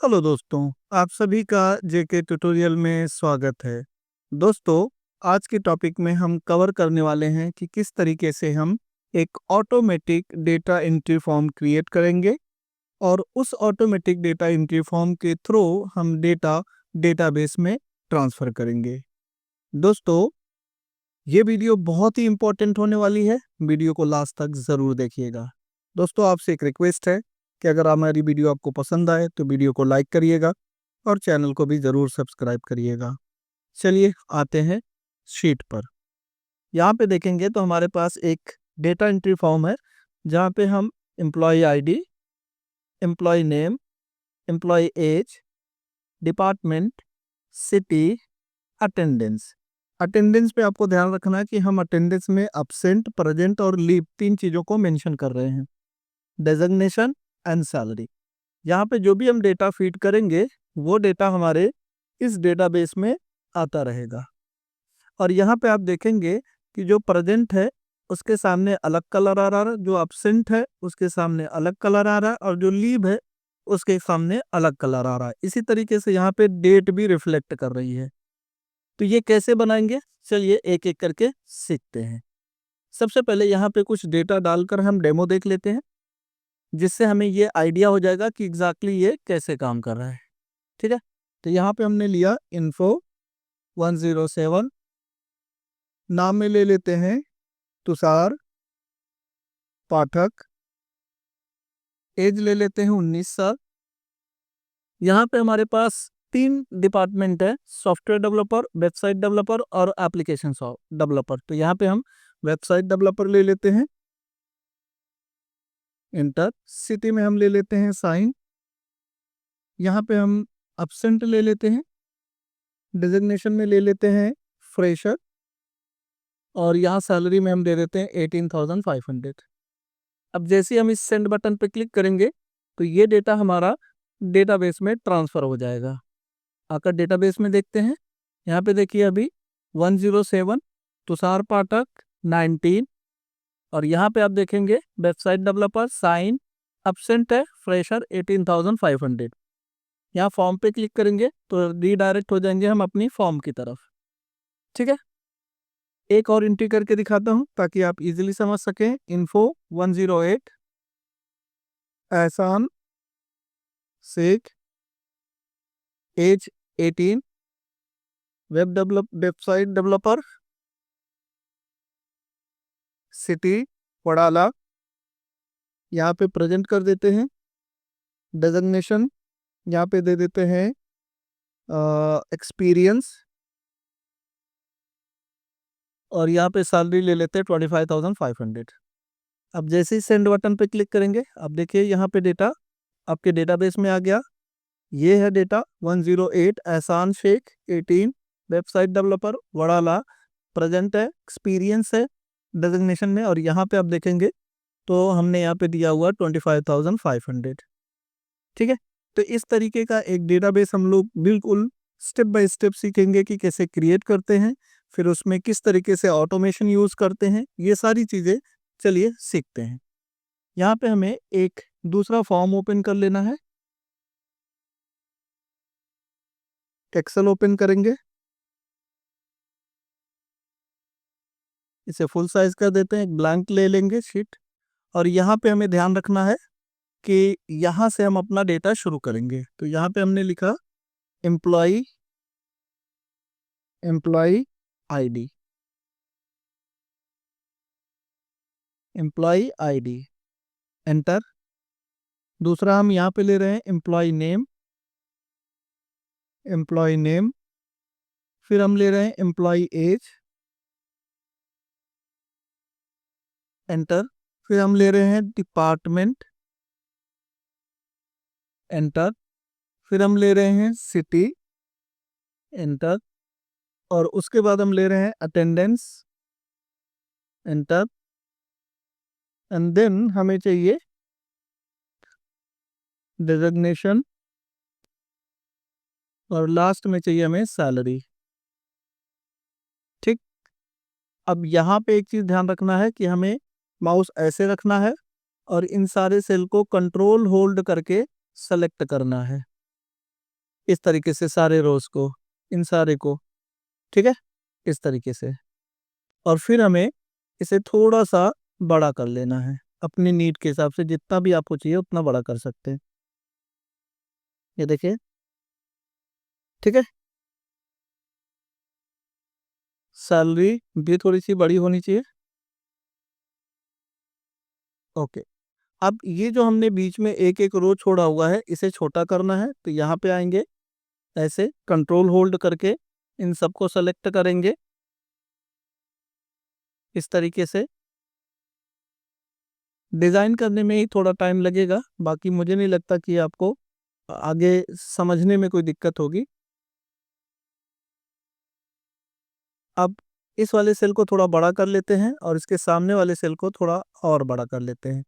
Hello दोस्तों, आप सभी का जेके ट्यूटोरियल में स्वागत है। दोस्तों, आज के टॉपिक में हम कवर करने वाले हैं कि किस तरीके से हम एक automatic data entry form create करेंगे और उस ऑटोमेटिक डेटा एंट्री फॉर्म के थ्रू हम डेटा डेटाबेस में ट्रांसफ़र करेंगे। दोस्तों, ये वीडियो बहुत ही इम्पोर्टेंट होने वाली है, वीडियो को लास्ट तक ज़रूर देखिएगा। दोस्तों, आपसे एक रिक्वेस्ट है कि अगर हमारी वीडियो आपको पसंद आए तो वीडियो को लाइक करिएगा और चैनल को भी ज़रूर सब्सक्राइब करिएगा। चलिए आते हैं शीट पर। यहाँ पे देखेंगे तो हमारे पास एक डेटा एंट्री फॉर्म है जहाँ पे हम employee ID, employee name, employee age, department, city, attendance. Attendance पे आपको ध्यान रखना है कि हम अटेंडेंस में अब्सेंट, प्रेजेंट और लीव 3 चीज़ों को मेंशन कर रहे हैं। Designation and salary. यहाँ पे जो भी हम डेटा फीड करेंगे वो डेटा हमारे इस डेटाबेस में आता रहेगा। और यहाँ पे आप देखेंगे कि जो प्रेजेंट है उसके सामने अलग कलर आ रहा है, जो अब्सेंट है उसके सामने अलग कलर आ रहा है और जो लीव है उसके सामने अलग कलर आ रहा है। इसी तरीके से यहाँ पे डेट भी रिफ्लेक्ट कर रही है। तो ये कैसे बनाएंगे, चलिए एक एक करके सीखते हैं। सबसे पहले यहाँ पे कुछ डेटा डालकर हम डेमो देख लेते हैं, जिससे हमें ये आइडिया हो जाएगा कि एग्जैक्टली ये कैसे काम कर रहा है। ठीक है, तो यहाँ पे हमने लिया इन्फो 107, नाम में ले लेते हैं तुषार पाठक, एज ले लेते हैं 19 साल। यहाँ पे हमारे पास 3 डिपार्टमेंट है, सॉफ्टवेयर डेवलपर, वेबसाइट डेवलपर और एप्लीकेशन डेवलपर। तो यहाँ पे हम वेबसाइट डेवलपर ले लेते हैं, इंटर। सिटी में हम ले लेते हैं साइन, यहाँ पे हम अब्सेंट ले लेते हैं, डेजिग्नेशन में ले लेते हैं फ्रेशर और यहाँ सैलरी में हम दे देते हैं 18,500। अब जैसे ही हम इस सेंड बटन पे क्लिक करेंगे तो ये डेटा हमारा डेटाबेस में ट्रांसफ़र हो जाएगा। आकर डेटाबेस में देखते हैं, यहाँ पे देखिए अभी 107 तुषार पाठक 19 और यहाँ पे आप देखेंगे वेबसाइट डेवलपर साइन, अब्सेंट है फ्रेशर 18,500। यहाँ फॉर्म पे क्लिक करेंगे तो रीडायरेक्ट हो जाएंगे हम अपनी फॉर्म की तरफ। ठीक है, एक और एंट्री करके दिखाता हूँ ताकि आप इजीली समझ सकें। Info 108, Ehsan Shaikh, age 18, website developer, city Wadala, यहाँ पे प्रेजेंट कर देते हैं। डेजिग्नेशन यहाँ पे दे देते हैं एक्सपीरियंस और यहाँ पे सैलरी ले लेते हैं 25,500। अब जैसे ही सेंड बटन पे क्लिक करेंगे, अब देखिए यहाँ पे डेटा आपके डेटाबेस में आ गया। ये है data 108, Ehsan Shaikh 18, website developer Wadala, present है, एक्सपीरियंस है डेजिग्नेशन में और यहाँ पे आप देखेंगे तो हमने यहाँ पे दिया हुआ 25,500। ठीक है, तो इस तरीके का एक डेटाबेस हम लोग बिल्कुल स्टेप बाय स्टेप सीखेंगे कि कैसे क्रिएट करते हैं, फिर उसमें किस तरीके से ऑटोमेशन यूज़ करते हैं, ये सारी चीज़ें चलिए सीखते हैं। यहाँ पे हमें एक दूसरा फॉर्म ओपन कर लेना है। एक्सेल ओपन करेंगे, इसे फुल साइज कर देते हैं, एक ब्लैंक ले लेंगे शीट और यहाँ पे हमें ध्यान रखना है कि यहाँ से हम अपना डेटा शुरू करेंगे। तो यहाँ पे हमने लिखा employee employee ID, employee ID enter. दूसरा हम यहाँ पे ले रहे हैं एम्प्लॉय नेम, फिर हम ले रहे हैं एम्प्लॉय एज, एंटर। फिर हम ले रहे हैं डिपार्टमेंट, एंटर। फिर हम ले रहे हैं सिटी, एंटर। और उसके बाद हम ले रहे हैं अटेंडेंस, एंटर। एंड देन हमें चाहिए डेजिग्नेशन और लास्ट में चाहिए हमें सैलरी। ठीक, अब यहाँ पे एक चीज़ ध्यान रखना है कि हमें माउस ऐसे रखना है और इन सारे सेल को कंट्रोल होल्ड करके सेलेक्ट करना है। इस तरीके से सारे रोज को, इन सारे को, ठीक है, इस तरीके से। और फिर हमें इसे थोड़ा सा बड़ा कर लेना है, अपनी नीड के हिसाब से जितना भी आपको चाहिए उतना बड़ा कर सकते हैं। ये देखिए, ठीक है। सैलरी भी थोड़ी सी बड़ी होनी चाहिए। ओके। अब ये जो हमने बीच में एक एक रो छोड़ा हुआ है, इसे छोटा करना है, तो यहाँ पे आएंगे, ऐसे कंट्रोल होल्ड करके इन सबको सेलेक्ट करेंगे इस तरीके से। डिज़ाइन करने में ही थोड़ा टाइम लगेगा, बाकी मुझे नहीं लगता कि आपको आगे समझने में कोई दिक्कत होगी। अब इस वाले सेल को थोड़ा बड़ा कर लेते हैं और इसके सामने वाले सेल को थोड़ा और बड़ा कर लेते हैं,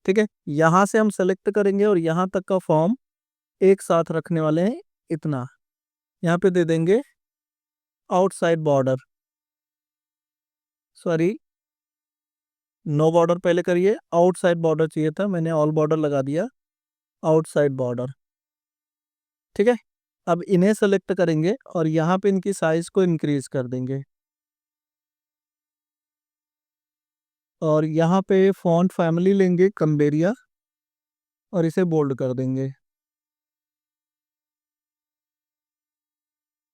ठीक है। यहाँ से हम सेलेक्ट करेंगे और यहाँ तक का फॉर्म एक साथ रखने वाले हैं, इतना। यहाँ पे दे देंगे outside border, sorry, no border पहले करिए, आउटसाइड बॉर्डर चाहिए था, मैंने ऑल बॉर्डर लगा दिया, आउटसाइड बॉर्डर, ठीक है। अब इन्हें सेलेक्ट करेंगे और यहाँ पे इनकी साइज को इंक्रीज कर देंगे और यहाँ पे फॉन्ट फैमिली लेंगे कंबेरिया और इसे बोल्ड कर देंगे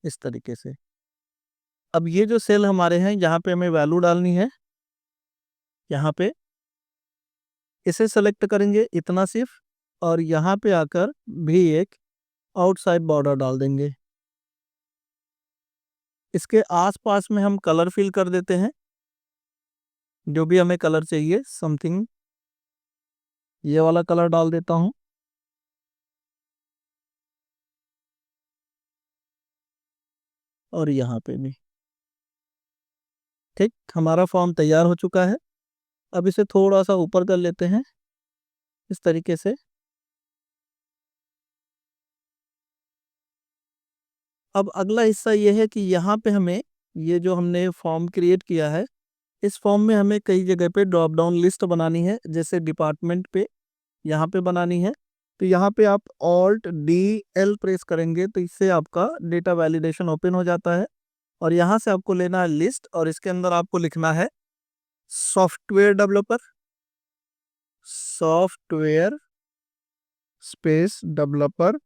इस तरीके से। अब ये जो सेल हमारे हैं, यहाँ पे हमें वैल्यू डालनी है, यहाँ पे इसे सेलेक्ट करेंगे इतना सिर्फ, और यहाँ पे आकर भी एक आउटसाइड बॉर्डर डाल देंगे। इसके आसपास में हम कलर फिल कर देते हैं, जो भी हमें कलर चाहिए, समथिंग ये वाला कलर डाल देता हूँ, और यहाँ पे भी, ठीक। हमारा फॉर्म तैयार हो चुका है। अब इसे थोड़ा सा ऊपर कर लेते हैं इस तरीके से। अब अगला हिस्सा ये है कि यहाँ पे हमें ये जो हमने फॉर्म क्रिएट किया है, इस फॉर्म में हमें कई जगह पे ड्रॉप डाउन लिस्ट बनानी है, जैसे डिपार्टमेंट पे यहाँ पे बनानी है। तो यहाँ पे आप Alt+D+L प्रेस करेंगे तो इससे आपका डेटा वैलिडेशन ओपन हो जाता है, और यहाँ से आपको लेना है लिस्ट, और इसके अंदर आपको लिखना है software developer, software space developer,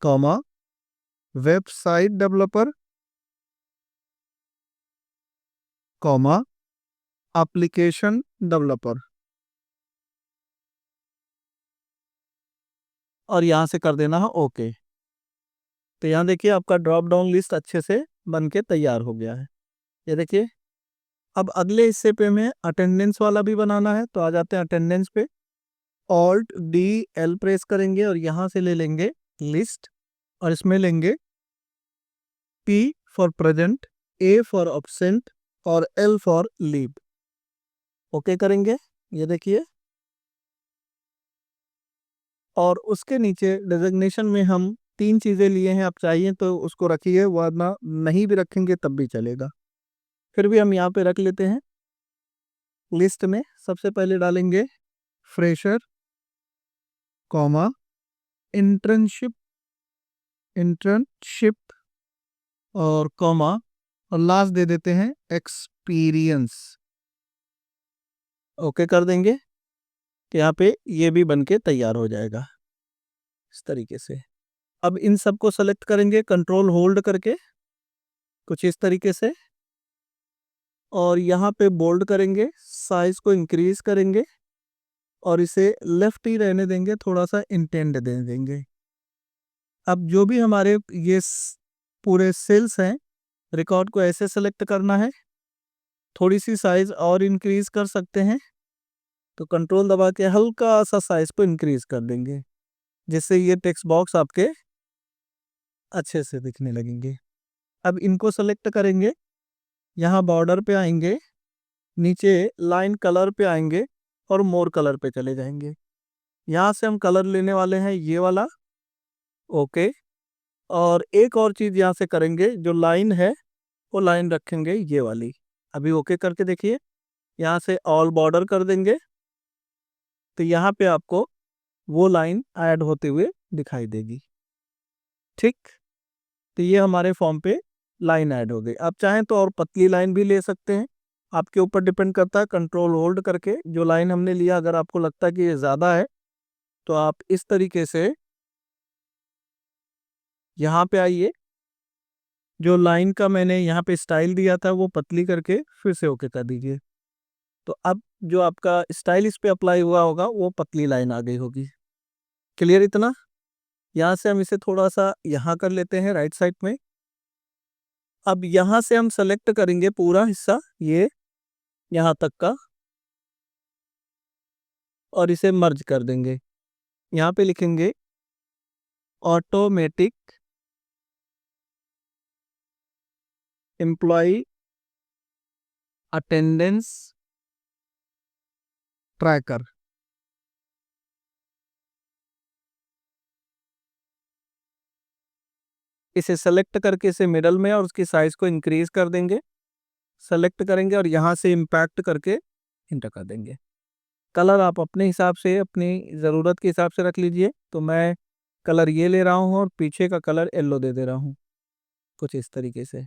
comma, website developer, comma, application developer, और यहाँ से कर देना है ओके। तो यहाँ देखिए आपका ड्रॉप डाउन लिस्ट अच्छे से बन के तैयार हो गया है, ये देखिए। अब अगले हिस्से पे हमें अटेंडेंस वाला भी बनाना है, तो आ जाते हैं अटेंडेंस पे। Alt+D+L प्रेस करेंगे और यहाँ से ले लेंगे लिस्ट, और इसमें लेंगे P for present, A for absent और L फॉर लीव। ओके करेंगे, ये देखिए। और उसके नीचे डेजिग्नेशन में हम 3 चीज़ें लिए हैं, आप चाहिए तो उसको रखिए, वरना नहीं भी रखेंगे तब भी चलेगा। फिर भी हम यहाँ पे रख लेते हैं। लिस्ट में सबसे पहले डालेंगे फ्रेशर, कॉमा, इंटर्नशिप, इंटर्नशिप, और कॉमा, और लास्ट दे देते हैं एक्सपीरियंस। ओके कर देंगे, तो यहाँ पे ये भी बन के तैयार हो जाएगा इस तरीके से। अब इन सबको सेलेक्ट करेंगे कंट्रोल होल्ड करके कुछ इस तरीके से, और यहाँ पे बोल्ड करेंगे, साइज को इंक्रीज करेंगे और इसे लेफ्ट ही रहने देंगे, थोड़ा सा इंटेंड दे देंगे। अब जो भी हमारे ये पूरे सेल्स हैं, रिकॉर्ड को ऐसे सेलेक्ट करना है, थोड़ी सी साइज और इंक्रीज कर सकते हैं, तो कंट्रोल दबा के हल्का सा साइज को इंक्रीज कर देंगे, जिससे ये टेक्स्ट बॉक्स आपके अच्छे से दिखने लगेंगे। अब इनको सेलेक्ट करेंगे, यहाँ बॉर्डर पे आएंगे, नीचे लाइन कलर पे आएंगे और मोर कलर पे चले जाएंगे। यहाँ से हम कलर लेने वाले हैं ये वाला, ओके। और एक और चीज़ यहाँ से करेंगे, जो लाइन है वो लाइन रखेंगे ये वाली। अभी ओके करके देखिए, यहाँ से ऑल बॉर्डर कर देंगे, तो यहाँ पे आपको वो लाइन ऐड होते हुए दिखाई देगी। ठीक, तो ये हमारे फॉर्म पे लाइन ऐड हो गई। आप चाहें तो और पतली लाइन भी ले सकते हैं, आपके ऊपर डिपेंड करता है। कंट्रोल होल्ड करके जो लाइन हमने लिया, अगर आपको लगता है कि ये ज़्यादा है तो आप इस तरीके से यहाँ पे आइए, जो लाइन का मैंने यहाँ पे स्टाइल दिया था वो पतली करके फिर से ओके कर दीजिए। तो अब जो आपका स्टाइल इस पे अप्लाई हुआ होगा वो पतली लाइन आ गई होगी। क्लियर इतना? यहाँ से हम इसे थोड़ा सा यहाँ कर लेते हैं राइट साइड में। अब यहाँ से हम सेलेक्ट करेंगे पूरा हिस्सा ये यहाँ तक का और इसे मर्ज कर देंगे। यहाँ पे लिखेंगे ऑटोमेटिक एम्प्लॉय अटेंडेंस ट्रैकर। इसे सेलेक्ट करके इसे मिडल में और उसकी साइज को इंक्रीज कर देंगे। सेलेक्ट करेंगे और यहाँ से इम्पैक्ट करके इंटर कर देंगे। कलर आप अपने हिसाब से अपनी ज़रूरत के हिसाब से रख लीजिए। तो मैं कलर ये ले रहा हूँ और पीछे का कलर येलो दे रहा हूँ, कुछ इस तरीके से।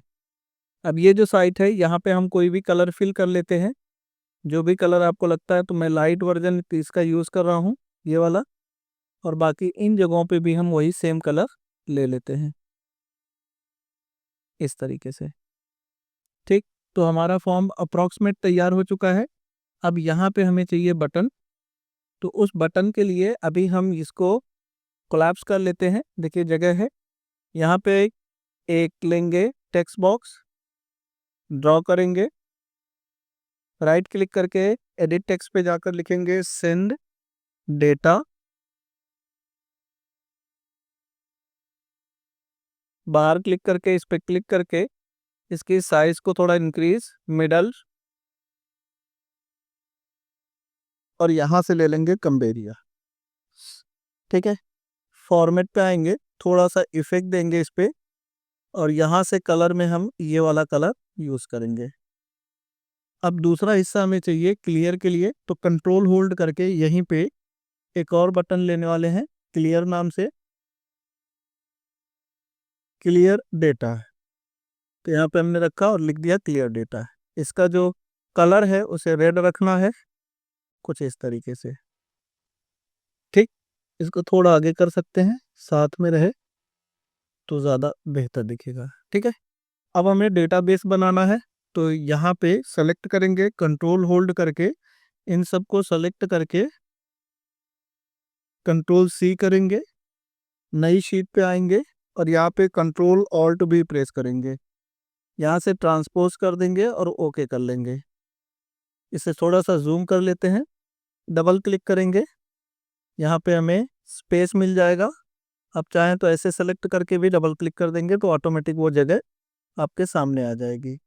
अब ये जो साइट है यहाँ पे हम कोई भी कलर फिल कर लेते हैं, जो भी कलर आपको लगता है। तो मैं लाइट वर्जन इसका यूज़ कर रहा हूँ, ये वाला। और बाकी इन जगहों पे भी हम वही सेम कलर ले लेते हैं इस तरीके से। ठीक, तो हमारा फॉर्म अप्रॉक्सीमेट तैयार हो चुका है। अब यहाँ पे हमें चाहिए बटन। तो उस बटन के लिए अभी हम इसको कोलैप्स कर लेते हैं। देखिए जगह है यहाँ पे, एक लेंगे टेक्स्ट बॉक्स, ड्रॉ करेंगे, राइट क्लिक करके एडिट टेक्स्ट पे जाकर लिखेंगे सेंड डेटा। बाहर क्लिक करके इस पे क्लिक करके इसकी साइज को थोड़ा इंक्रीज मिडल और यहाँ से ले लेंगे कंबेरिया। ठीक है, फॉर्मेट पे आएंगे, थोड़ा सा इफेक्ट देंगे इस पे और यहाँ से कलर में हम ये वाला कलर यूज करेंगे। अब दूसरा हिस्सा हमें चाहिए क्लियर के लिए, तो कंट्रोल होल्ड करके यहीं पे एक और बटन लेने वाले हैं क्लियर नाम से। क्लियर डेटा है, तो यहाँ पे हमने रखा और लिख दिया क्लियर डेटा है। इसका जो कलर है उसे रेड रखना है, कुछ इस तरीके से। ठीक, इसको थोड़ा आगे कर सकते हैं, साथ में रहे तो ज़्यादा बेहतर दिखेगा। ठीक है, अब हमें डेटाबेस बनाना है। तो यहाँ पे सेलेक्ट करेंगे, कंट्रोल होल्ड करके इन सबको सेलेक्ट करके कंट्रोल सी करेंगे, नई शीट पे आएंगे और यहाँ पे कंट्रोल ऑल्ट भी प्रेस करेंगे। यहाँ से ट्रांसपोज कर देंगे और ओके कर लेंगे। इसे थोड़ा सा जूम कर लेते हैं, डबल क्लिक करेंगे, यहाँ पे हमें स्पेस मिल जाएगा। आप चाहें तो ऐसे सेलेक्ट करके भी डबल क्लिक कर देंगे तो ऑटोमेटिक वो जगह आपके सामने आ जाएगी।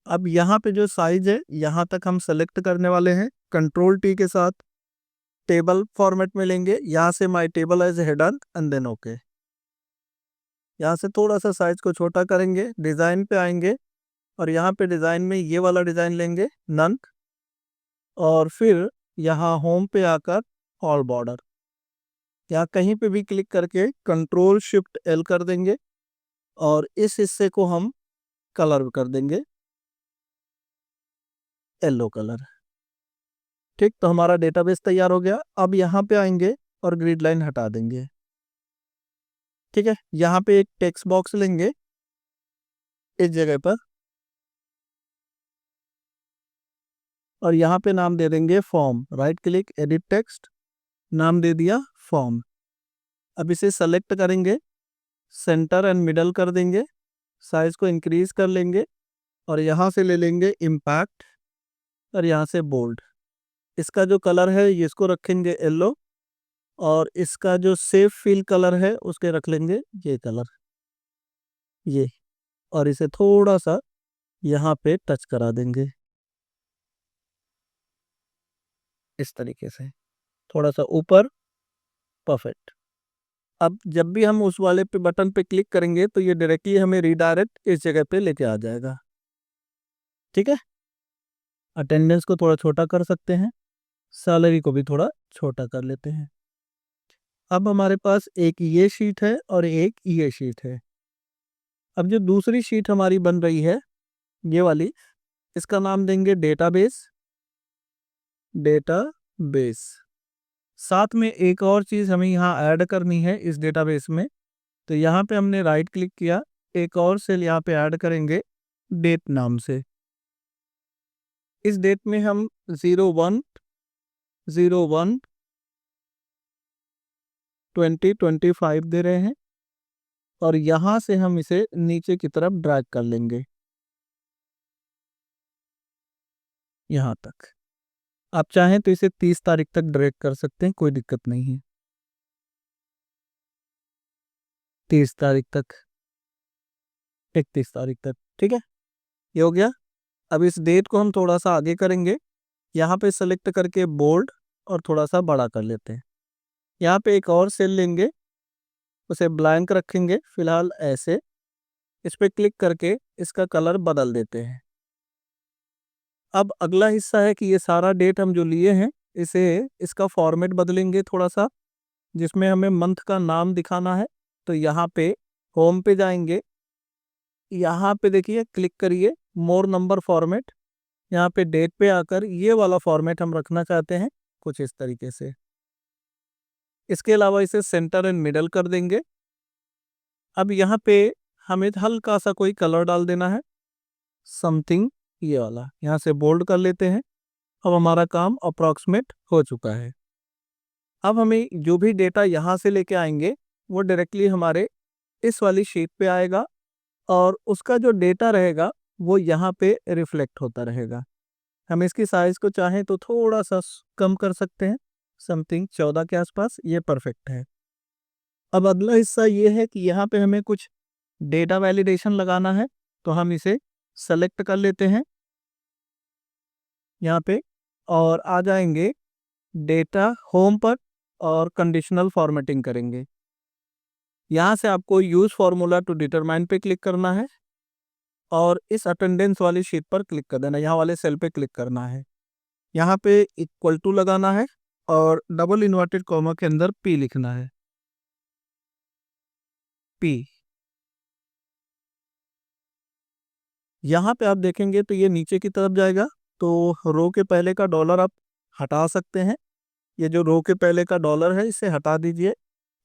अब यहाँ पे जो साइज है यहाँ तक हम सेलेक्ट करने वाले हैं, कंट्रोल टी के साथ टेबल फॉर्मेट में लेंगे। यहाँ से my table has header and then okay. यहाँ से थोड़ा सा साइज को छोटा करेंगे, डिज़ाइन पे आएंगे और यहाँ पे डिज़ाइन में ये वाला डिज़ाइन लेंगे नन, और फिर यहाँ होम पे आकर ऑल बॉर्डर, यहाँ कहीं पे भी क्लिक करके कंट्रोल शिफ्ट एल कर देंगे और इस हिस्से को हम कलर कर देंगे येलो कलर। ठीक, तो हमारा डेटाबेस तैयार हो गया। अब यहाँ पे आएंगे और ग्रिड लाइन हटा देंगे। ठीक है, यहाँ पे एक टेक्स्ट बॉक्स लेंगे इस जगह पर और यहाँ पे नाम दे देंगे form. Right click edit text, नाम दे दिया फॉर्म। अब इसे सेलेक्ट करेंगे, सेंटर एंड मिडल कर देंगे, साइज को इंक्रीज कर लेंगे और यहाँ से ले लेंगे इम्पैक्ट और यहाँ से बोल्ड। इसका जो कलर है ये इसको रखेंगे येलो और इसका जो सेफ फील कलर है उसके रख लेंगे ये कलर, ये। और इसे थोड़ा सा यहाँ पे टच करा देंगे इस तरीके से, थोड़ा सा ऊपर। परफेक्ट। अब जब भी हम उस वाले पे बटन पे क्लिक करेंगे तो ये डायरेक्टली हमें रीडायरेक्ट इस जगह पे लेके आ जाएगा। ठीक है, अटेंडेंस को थोड़ा छोटा कर सकते हैं, सैलरी को भी थोड़ा छोटा कर लेते हैं। अब हमारे पास एक ये शीट है और एक ये शीट है। अब जो दूसरी शीट हमारी बन रही है, ये वाली, इसका नाम देंगे डेटाबेस। डेटाबेस। साथ में एक और चीज़ हमें यहाँ ऐड करनी है इस डेटाबेस में। तो यहाँ पे हमने राइट क्लिक किया, एक और सेल यहाँ पे ऐड करेंगे डेट नाम से। इस डेट में हम 01/01/2025 दे रहे हैं और यहाँ से हम इसे नीचे की तरफ ड्रैग कर लेंगे यहाँ तक। आप चाहें तो इसे 30 तारीख तक ड्रैग कर सकते हैं, कोई दिक्कत नहीं है। 30 तारीख तक, 31 तारीख तक, ठीक है, ये हो गया। अब इस डेट को हम थोड़ा सा आगे करेंगे, यहाँ पे सेलेक्ट करके बोल्ड और थोड़ा सा बड़ा कर लेते हैं। यहाँ पे एक और सेल लेंगे, उसे ब्लैंक रखेंगे फिलहाल ऐसे। इस पे क्लिक करके इसका कलर बदल देते हैं। अब अगला हिस्सा है कि ये सारा डेट हम जो लिए हैं, इसे इसका फॉर्मेट बदलेंगे थोड़ा सा, जिसमें हमें मंथ का नाम दिखाना है। तो यहाँ पे होम पे जाएंगे, यहाँ पे देखिए क्लिक करिए मोर नंबर फॉर्मेट। यहाँ पे डेट पे आकर ये वाला फॉर्मेट हम रखना चाहते हैं, कुछ इस तरीके से। इसके अलावा इसे सेंटर एंड मिडल कर देंगे। अब यहाँ पे हमें हल्का सा कोई कलर डाल देना है, समथिंग ये वाला, यहाँ से बोल्ड कर लेते हैं। अब हमारा काम अप्रॉक्सीमेट हो चुका है। अब हमें जो भी डेटा यहाँ से लेके आएंगे वो डायरेक्टली हमारे इस वाली शीट पे आएगा और उसका जो डेटा रहेगा वो यहाँ पे रिफ्लेक्ट होता रहेगा। हम इसकी साइज को चाहें तो थोड़ा सा कम कर सकते हैं, समथिंग 14 के आसपास, ये परफेक्ट है। अब अगला हिस्सा ये है कि यहाँ पे हमें कुछ डेटा वैलिडेशन लगाना है, तो हम इसे सेलेक्ट कर लेते हैं यहाँ पे और आ जाएंगे डेटा होम पर और कंडीशनल फॉर्मेटिंग करेंगे। यहाँ से आपको यूज फॉर्मूला टू डिटरमाइन पे क्लिक करना है और इस अटेंडेंस वाली शीट पर क्लिक कर देना, यहाँ वाले सेल पे क्लिक करना है। यहाँ पे इक्वल टू लगाना है और डबल इन्वर्टेड कॉमा के अंदर पी लिखना है, पी। यहाँ पे आप देखेंगे तो ये नीचे की तरफ जाएगा, तो रो के पहले का डॉलर आप हटा सकते हैं। ये जो रो के पहले का डॉलर है इसे हटा दीजिए।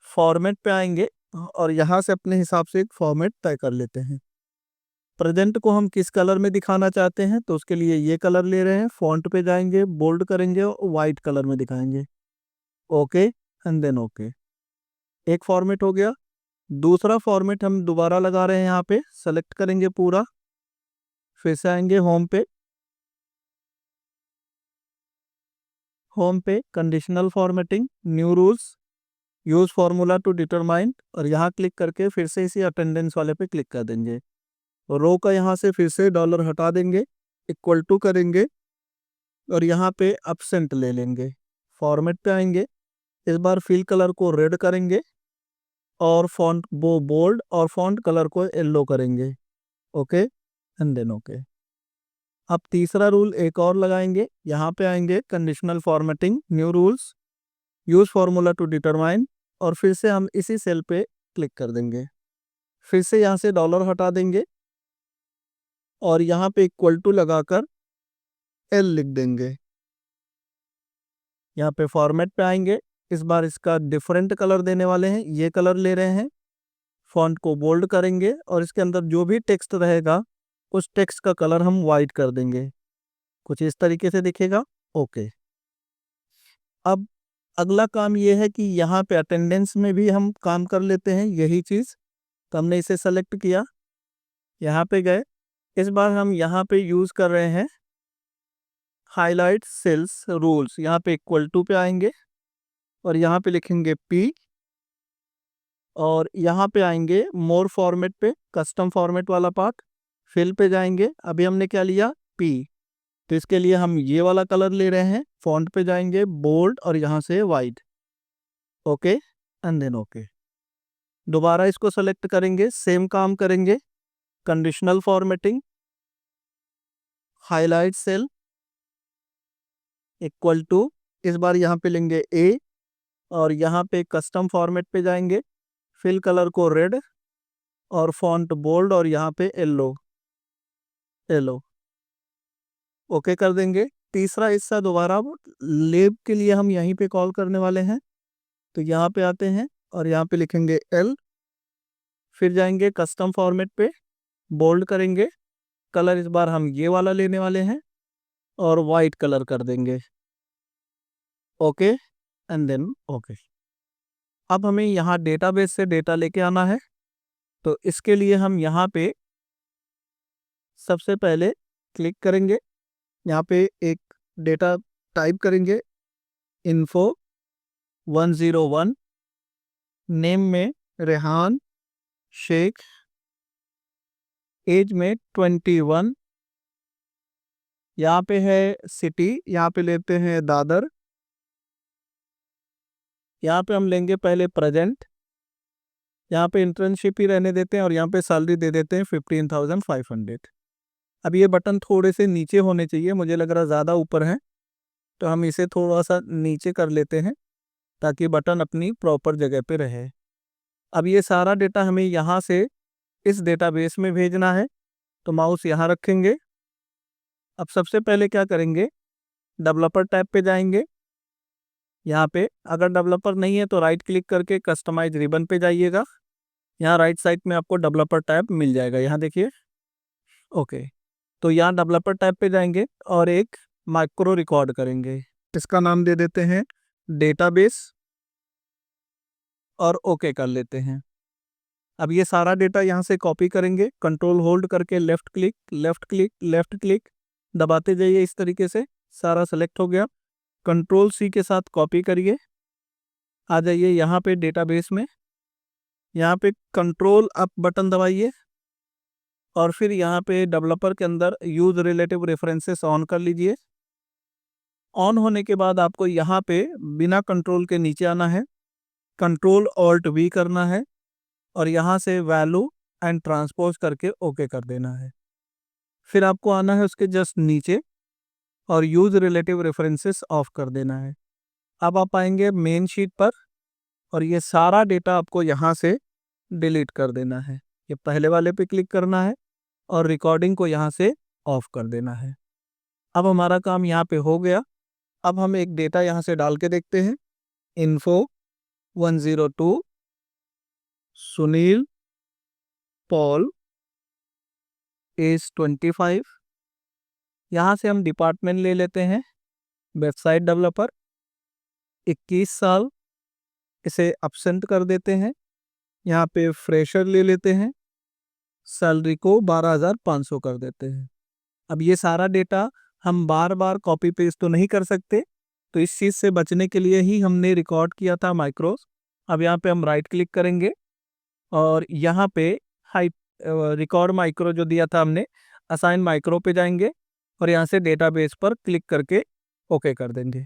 फॉर्मेट पे आएंगे और यहाँ से अपने हिसाब से एक फॉर्मेट तय कर लेते हैं। प्रेजेंट को हम किस कलर में दिखाना चाहते हैं, तो उसके लिए ये कलर ले रहे हैं। फॉन्ट पे जाएंगे, बोल्ड करेंगे और वाइट कलर में दिखाएंगे। ओके एंड देन ओके, एक फॉर्मेट हो गया। दूसरा फॉर्मेट हम दोबारा लगा रहे हैं, यहाँ पे सेलेक्ट करेंगे पूरा, फिर से आएंगे होम पे। होम पे conditional formatting, new rules, use formula to determine, और यहाँ क्लिक करके फिर से इसी अटेंडेंस वाले पे क्लिक कर देंगे। रो का यहाँ से फिर से डॉलर हटा देंगे, इक्वल टू करेंगे और यहाँ पे अपसेंट ले लेंगे। फॉर्मेट पे आएंगे, इस बार फिल कलर को रेड करेंगे और फॉन्ट वो बोल्ड और फॉन्ट कलर को येलो करेंगे। Okay and then okay. अब तीसरा रूल एक और लगाएंगे, यहाँ पे आएंगे conditional formatting, new rules, use formula to determine, और फिर से हम इसी सेल पे क्लिक कर देंगे। फिर से यहाँ से डॉलर हटा देंगे और यहाँ पे इक्वल टू लगाकर एल लिख देंगे। यहाँ पे फॉर्मेट पे आएंगे, इस बार इसका डिफरेंट कलर देने वाले हैं, ये कलर ले रहे हैं। फॉन्ट को बोल्ड करेंगे और इसके अंदर जो भी टेक्स्ट रहेगा उस टेक्स्ट का कलर हम वाइट कर देंगे, कुछ इस तरीके से दिखेगा। ओके। अब अगला काम ये है कि यहाँ पे अटेंडेंस में भी हम काम कर लेते हैं यही चीज़। तो हमने इसे सेलेक्ट किया, यहाँ पे गए। इस बार हम यहाँ पे यूज़ कर रहे हैं हाईलाइट सेल्स रूल्स। यहाँ पे इक्वल टू पे आएंगे और यहाँ पे लिखेंगे पी और यहाँ पे आएंगे मोर फॉर्मेट पे, कस्टम फॉर्मेट वाला पार्ट, फिल पे जाएंगे। अभी हमने क्या लिया, पी, तो इसके लिए हम ये वाला कलर ले रहे हैं। फॉन्ट पे जाएंगे, बोल्ड और यहाँ से white. Okay and then okay. दोबारा इसको सेलेक्ट करेंगे, सेम काम करेंगे, conditional formatting, highlight cell, equal to, इस बार यहाँ पे लेंगे ए और यहाँ पे कस्टम फॉर्मेट पे जाएंगे, फिल कलर को रेड और फॉन्ट बोल्ड और यहाँ पे येलो येलो ओके कर देंगे। तीसरा हिस्सा दोबारा लेब के लिए हम यहीं पे कॉल करने वाले हैं, तो यहाँ पे आते हैं और यहाँ पे लिखेंगे एल, फिर जाएंगे कस्टम फॉर्मेट पे, बोल्ड करेंगे, कलर इस बार हम ये वाला लेने वाले हैं और वाइट कलर कर देंगे। Okay and then okay. अब हमें यहाँ डेटाबेस से डेटा लेके आना है, तो इसके लिए हम यहाँ पे सबसे पहले क्लिक करेंगे, यहाँ पे एक डेटा टाइप करेंगे, info 101, नेम में रेहान शेख, एज में 21, यहाँ पे है सिटी, यहाँ पे लेते हैं दादर, यहाँ पे हम लेंगे पहले प्रेजेंट, यहाँ पे इंटर्नशिप ही रहने देते हैं और यहाँ पे सैलरी दे देते हैं 15,500। अब ये बटन थोड़े से नीचे होने चाहिए, मुझे लग रहा ज़्यादा ऊपर है, तो हम इसे थोड़ा सा नीचे कर लेते हैं ताकि बटन अपनी प्रॉपर जगह पे रहे। अब ये सारा डेटा हमें यहाँ से इस डेटाबेस में भेजना है, तो माउस यहाँ रखेंगे। अब सबसे पहले क्या करेंगे, डेवलपर टैब पे जाएंगे, यहाँ पे अगर डेवलपर नहीं है तो राइट क्लिक करके कस्टमाइज रिबन पे जाइएगा, यहाँ राइट साइड में आपको डेवलपर टैब मिल जाएगा, यहाँ देखिए। ओके, तो यहाँ डेवलपर टैब पे जाएंगे और एक माइक्रो रिकॉर्ड करेंगे, इसका नाम दे देते हैं डेटाबेस और ओके कर लेते हैं। अब ये सारा डेटा यहाँ से कॉपी करेंगे, कंट्रोल होल्ड करके left click left click left click दबाते जाइए, इस तरीके से सारा सेलेक्ट हो गया। कंट्रोल सी के साथ कॉपी करिए, आ जाइए यहाँ पे डेटाबेस में, यहाँ पे कंट्रोल अप बटन दबाइए और फिर यहाँ पे डेवलपर के अंदर यूज रिलेटिव रेफरेंसेस ऑन कर लीजिए। ऑन होने के बाद आपको यहाँ पे बिना कंट्रोल के नीचे आना है, कंट्रोल ऑल्ट वी करना है और यहाँ से वैल्यू एंड ट्रांसपोज करके ओके कर देना है। फिर आपको आना है उसके जस्ट नीचे और यूज रिलेटिव रेफरेंसेस ऑफ कर देना है। अब आप आएंगे मेन शीट पर और ये सारा डेटा आपको यहाँ से डिलीट कर देना है। ये पहले वाले पे क्लिक करना है और रिकॉर्डिंग को यहाँ से ऑफ कर देना है। अब हमारा काम यहाँ पे हो गया। अब हम एक डेटा यहाँ से डाल के देखते हैं, info 102 सुनील पॉल एज 25, यहाँ से हम डिपार्टमेंट ले लेते हैं वेबसाइट डेवलपर, 21 साल, इसे एब्सेंट कर देते हैं। यहाँ पे फ्रेशर ले लेते हैं, सैलरी को 12,500 कर देते हैं। अब ये सारा डेटा हम बार बार कॉपी पेस्ट तो नहीं कर सकते, तो इस चीज़ से बचने के लिए ही हमने रिकॉर्ड किया था माइक्रोस। अब यहाँ पे हम राइट क्लिक करेंगे और यहाँ पे हाई रिकॉर्ड माइक्रो जो दिया था हमने, असाइन माइक्रो पे जाएंगे और यहाँ से डेटाबेस पर क्लिक करके ओके कर देंगे।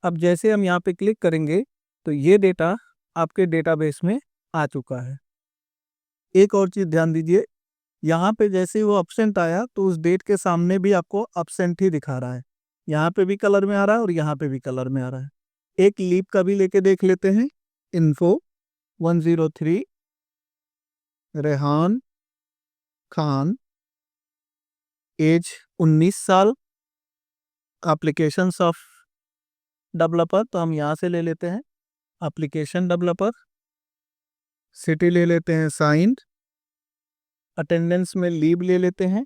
अब जैसे हम यहाँ पे क्लिक करेंगे तो ये डेटा आपके डेटाबेस में आ चुका है। एक और चीज़ ध्यान दीजिए, यहाँ पे जैसे ही वो एब्सेंट आया तो उस डेट के सामने भी आपको एब्सेंट ही दिखा रहा है, यहाँ पे भी कलर में आ रहा है और यहाँ पे भी कलर में आ रहा है। एक लीप का भी लेके देख लेते हैं, info 103 रेहान खान एज 19 साल, एप्लीकेशंस ऑफ डेवलपर, तो हम यहाँ से ले लेते हैं एप्लीकेशन डेवलपर, सिटी ले लेते हैं साइंड, अटेंडेंस में लीव ले लेते हैं,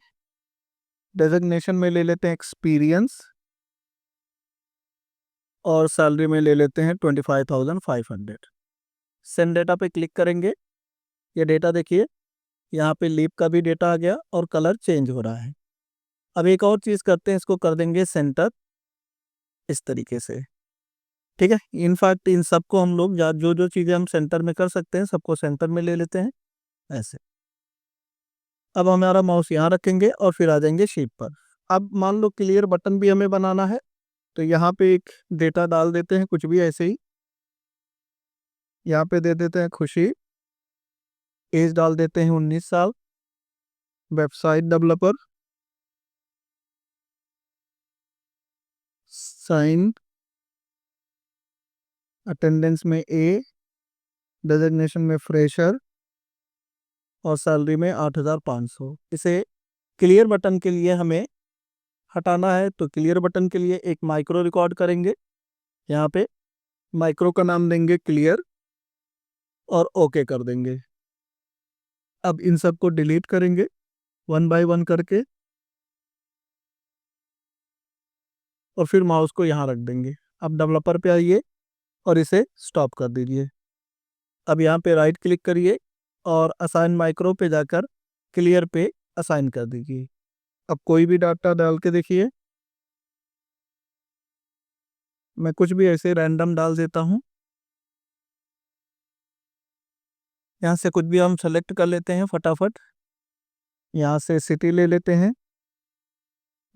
डेजिग्नेशन में ले लेते हैं एक्सपीरियंस और सैलरी में ले लेते हैं 25,500। सेंड डेटा पे क्लिक करेंगे, ये डेटा देखिए यहाँ पे लीव का भी डेटा आ गया और कलर चेंज हो रहा है। अब एक और चीज़ करते हैं, इसको कर देंगे सेंटर इस तरीके से, ठीक है। इनफैक्ट इन सबको हम लोग जो जो चीज़ें हम सेंटर में कर सकते हैं सबको सेंटर में ले लेते हैं ऐसे। अब हमारा माउस यहाँ रखेंगे और फिर आ जाएंगे शीट पर। अब मान लो क्लियर बटन भी हमें बनाना है, तो यहाँ पे एक डेटा डाल देते हैं कुछ भी ऐसे ही, यहाँ पे दे देते हैं खुशी, एज डाल देते हैं 19 साल, वेबसाइट डेवलपर, साइन अटेंडेंस में ए, डेजिग्नेशन में फ्रेशर और सैलरी में 8,500। इसे क्लियर बटन के लिए हमें हटाना है, तो क्लियर बटन के लिए एक माइक्रो रिकॉर्ड करेंगे। यहाँ पे माइक्रो का नाम देंगे क्लियर और ओके कर देंगे। अब इन सबको डिलीट करेंगे 1 बाय 1 करके और फिर माउस को यहाँ रख देंगे। अब डेवलपर पे आइए और इसे स्टॉप कर दीजिए। अब यहाँ पे राइट क्लिक करिए और असाइन माइक्रो पे जाकर क्लियर पे असाइन कर दीजिए। अब कोई भी डाटा डाल के देखिए, मैं कुछ भी ऐसे रैंडम डाल देता हूँ। यहाँ से कुछ भी हम सेलेक्ट कर लेते हैं फटाफट। यहाँ से सिटी ले लेते हैं,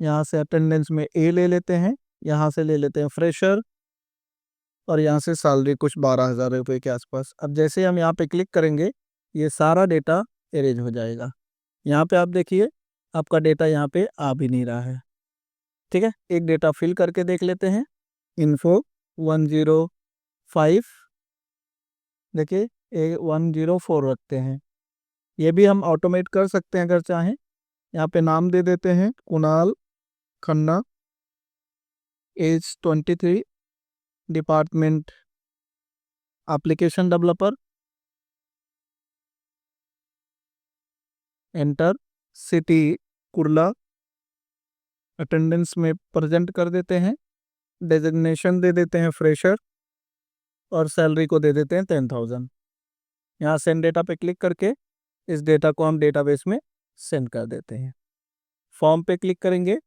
यहाँ से अटेंडेंस में ए ले लेते हैं, यहाँ से ले लेते हैं फ्रेशर और यहाँ से सैलरी कुछ 12,000 रुपये के आसपास। अब जैसे हम यहाँ पे क्लिक करेंगे ये सारा डेटा एरेज हो जाएगा। यहाँ पे आप देखिए आपका डेटा यहाँ पे आ भी नहीं रहा है। ठीक है, एक डेटा फिल करके देख लेते हैं। इन्फो 105, देखिए 104 रखते हैं। ये भी हम ऑटोमेट कर सकते हैं अगर चाहें। यहाँ पे नाम दे देते हैं Kunal Khanna, age 23, department application developer, enter, city Kurla, attendance में प्रेजेंट कर देते हैं, डेजिग्नेशन दे देते हैं फ्रेशर और सैलरी को दे देते हैं 10,000। यहाँ सेंड डेटा पे क्लिक करके इस डेटा को हम डेटाबेस में सेंड कर देते हैं। फॉर्म पे क्लिक करेंगे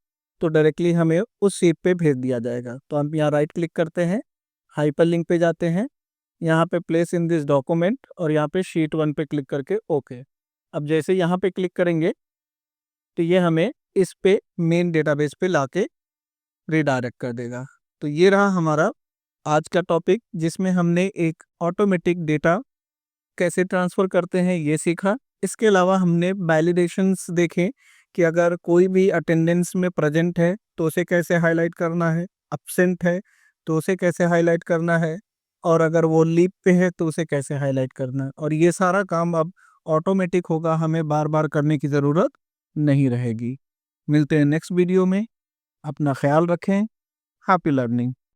तो डायरेक्टली हमें उस शीट पे भेज दिया जाएगा। तो हम यहाँ राइट क्लिक करते हैं, हाइपर लिंक पे जाते हैं, यहाँ पे प्लेस इन दिस डॉक्यूमेंट और यहाँ पे शीट 1 पे क्लिक करके ओके। अब जैसे यहाँ पे क्लिक करेंगे तो ये हमें इस पे मेन डेटाबेस पे लाके रिडायरेक्ट कर देगा। तो ये रहा हमारा आज का टॉपिक, जिसमें हमने एक ऑटोमेटिक डेटा कैसे ट्रांसफ़र करते हैं ये सीखा। इसके अलावा हमने वैलिडेशंस देखे कि अगर कोई भी अटेंडेंस में प्रेजेंट है तो उसे कैसे हाईलाइट करना है, एब्सेंट है तो उसे कैसे हाईलाइट करना है और अगर वो लीव पे है तो उसे कैसे हाईलाइट करना है। और ये सारा काम अब ऑटोमेटिक होगा, हमें बार बार करने की ज़रूरत नहीं रहेगी। मिलते हैं नेक्स्ट वीडियो में, अपना ख्याल रखें। Happy learning.